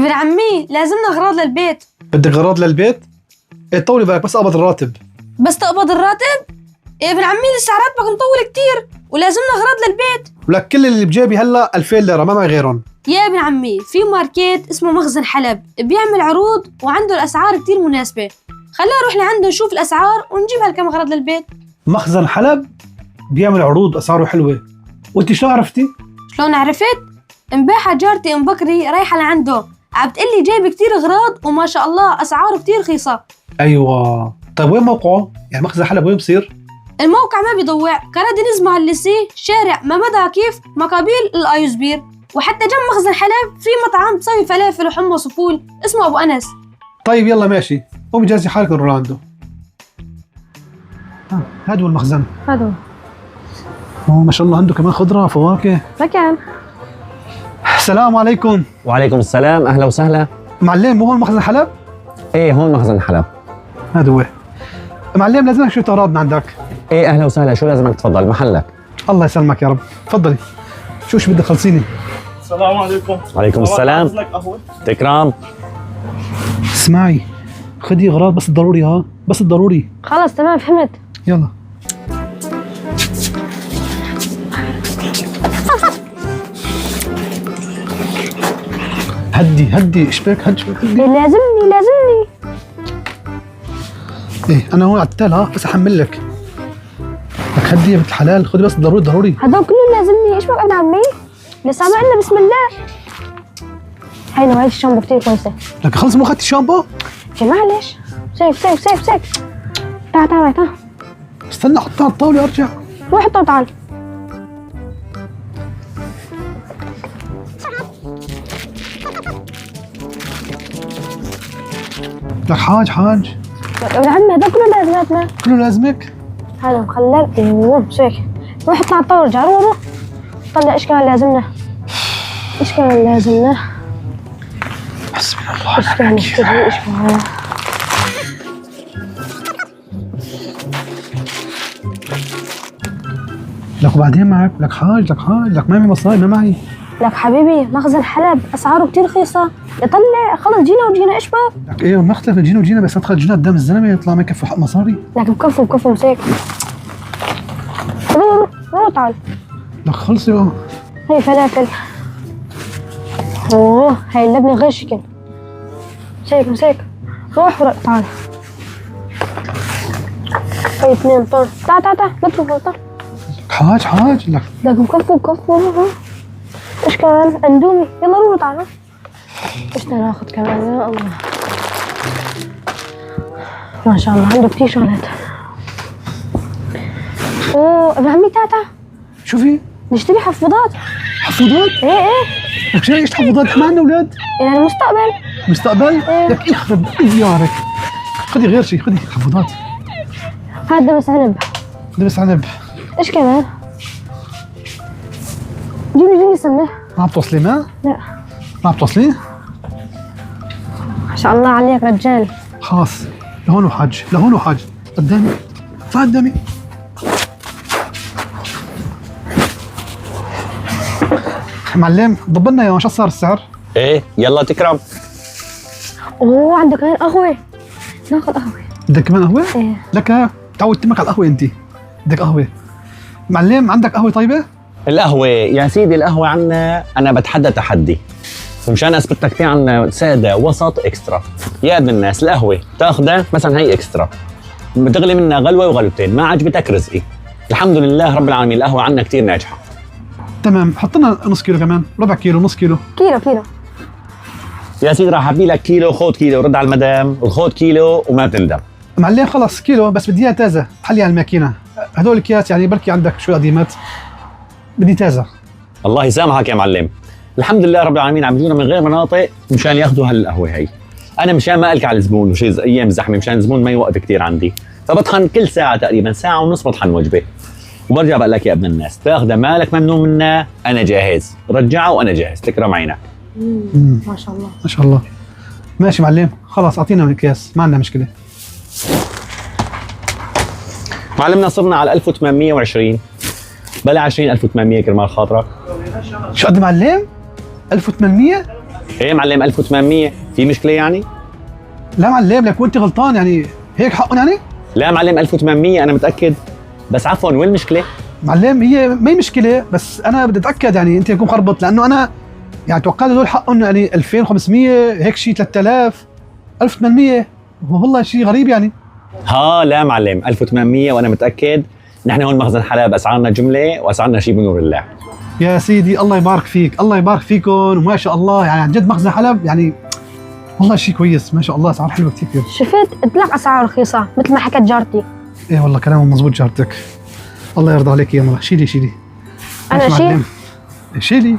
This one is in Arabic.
ابن عمي لازمنا اغراض للبيت. بدك اغراض للبيت؟ ايه طولي بالك بس اقبض الراتب. بس تقبض الراتب؟ يا ابن عمي لسه راتبك مطول كتير ولازمنا اغراض للبيت. ولك كل اللي بجيبي هلا 2000 ليره ما معي غيرهم. يا ابن عمي في ماركت اسمه مخزن حلب بيعمل عروض وعنده الاسعار كتير مناسبه، خلينا نروح لعنده نشوف الاسعار ونجيب هالكم اغراض للبيت. مخزن حلب بيعمل عروض اسعاره حلوه، وانت شو عرفتي؟ شلون عرفت؟ امبارحة جارتي ام بكري رايحه لعنده، عم تقلي جايب كتير اغراض وما شاء الله اسعاره كتير رخيصه. ايوه، طيب وين موقعه؟ يعني مخزن حلب وين بصير؟ الموقع ما بيضوع، كرادينيز مهلسي، شارع ممدها كيف مقابيل الايوزبير، وحتى جنب مخزن حلب في مطعم بسوي فلافل وحمص وفول اسمه ابو انس. طيب يلا ماشي، قومي جهزي حالك نروح عنده. هذا هو المخزن. هذا ما شاء الله عنده كمان خضره فواكه. مكان. السلام عليكم. وعليكم السلام، اهلا وسهلا. معلم مو هون مخزن حلب؟ ايه هون مخزن حلب. هذا هو. معلم لازمك شو اغراض من عندك. ايه اهلا وسهلا، شو لازمك؟ تفضل محلك. الله يسلمك يا رب، تفضلي. شو بدك خلصيني؟ السلام عليكم. وعليكم السلام. تكرام. اسمعي، خدي اغراض بس الضروري، ها بس الضروري. خلص تمام فهمت. يلا. هدي ايش بك؟ هدي. لازمني. ايه انا هون على التال، ها بس احمل لك. لك هدي يا بنت الحلال، خدي بس ضروري. هدول كلهم لازمني، ايش بك ابن عمي؟ لسه ما قلنا بسم الله. هاي نوعية الشامبو كتير كويسة. لك خلص مو اخذتي شامبو؟ معلش. سيف. تعال. استنى حطها على الطاولة ارجع. روح حطه تعال. لك حاج. ابن عمي هدول كلهم لازماتنا. كله لازمك؟ هذا مخلل. ايوه شيك. روح حطنا على الطاولة ارجع روح. طلع ايش كان لازمنا. حسبنا الله ايش كان نشتري ايش كان. لك وبعدين معك؟ لك حاج لك ما معي مصاري، ما معي. لك حبيبي مخزن حلب اسعاره كتير رخيصة، يطلع خلص جينا ايش بك؟ لك ايه ما اختلف جينا بس ادخل جينا قدام الزلمه يطلع ما يكفي حق مصاري. لك مكفي مساك. روح تعال. لك خلصي بقى. هي فلافل. اوه هاي اللبنة غير شكل. مساك. روح تعال. هاي 2 طن. تعال لا تروح طن. حاج لك مكفي. ايش كمان؟ اندومي. يلا روح تعال. ايش بدنا ناخذ كمان يا الله. ما شاء الله عنده كتير شغلات. اوه ابن عمي تعال. شوفي نشتري حفاضات. ايه لك شو ايش حفاضات معنا اولاد؟ يعني مستقبل؟ إيه. لك يخرب ديارك. خدي غير شيء، خدي حفاضات. هذا بس عنب. ايش كمان؟ جيني سمه. ما عم توصلي ما؟ لا. ما عم توصلي؟ ما شاء الله عليك رجال. خلاص لهون وحاج قدامي. قدامي. معلم ضبلنا يا شو صار السعر؟ ايه يلا تكرم. اوه عندك كمان قهوة. ناخذ قهوة. بدك كمان قهوة؟ ايه. لك تعود تمك على القهوة انت. بدك قهوة. معلم عندك قهوة طيبة؟ القهوة يا سيدي، القهوة عنا أنا بتحدى تحدي، ومشان أثبت لك في عنا سادة وسط إكسترا. يا ابن الناس القهوة تاخذها مثلا هي إكسترا، بتغلي منها غلوة وغلوتين، ما عجبتك رزقي. الحمد لله رب العالمين القهوة عنا كتير ناجحة. تمام، حط لنا نص كيلو كمان، ربع كيلو، نص كيلو. كيلو. يا سيدي راح أبي لك كيلو، خذ كيلو، رد على المدام وخذ كيلو وما بتندم. معلم خلص كيلو بس بدي اياها تازة، حلي على الماكينة. هدول الأكياس يعني بركي عندك شو قديمات، بدي تازة. الله يسامحك يا معلم. الحمد لله رب العالمين عم يجونا من غير مناطق مشان ياخذوا هالقهوه هي. انا مشان ما الك على الزبون وشي ايام زحمه، مشان الزبون ما يوقف كثير عندي، فبطحن كل ساعه تقريبا ساعه ونص بطحن وجبه، وبرجع بقول لك يا ابن الناس تاخذها مالك ممنوع منها، انا جاهز، رجعها وانا جاهز، تكرم عينك. ما شاء الله. ما شاء الله. ماشي معلم، خلاص اعطينا الاكياس، ما عندنا مشكله. معلمنا صرنا على 1820 بلا 20800 كرمال خاطرك. شو قد معلم؟ 1800؟ ايه معلم 1800 في مشكله يعني؟ لا معلم لك وانت غلطان يعني هيك حقهم يعني؟ لا معلم 1800 انا متاكد. بس عفوا وين المشكله؟ معلم هي ما هي مشكله بس انا بدي اتاكد يعني انت يكون خربط لانه انا يعني توقعت هدول حقهم يعني 2500 هيك شيء 3000 1800 والله شيء غريب يعني. ها لا معلم 1800 وانا متاكد. نحن هون مخزن حلب اسعارنا جمله واسعارنا شيء بنور الله. يا سيدي الله يبارك فيك الله يبارك فيكم وما شاء الله يعني عن جد مخزن حلب يعني والله شيء كويس ما شاء الله اسعار حلوه كثير. شفت قلت اسعار رخيصه مثل ما حكت جارتي. ايه والله كلامه مزبوط جارتك. الله يرضى عليك يا مرة شيلي أنا ماشي شيل؟ معلم. شيلي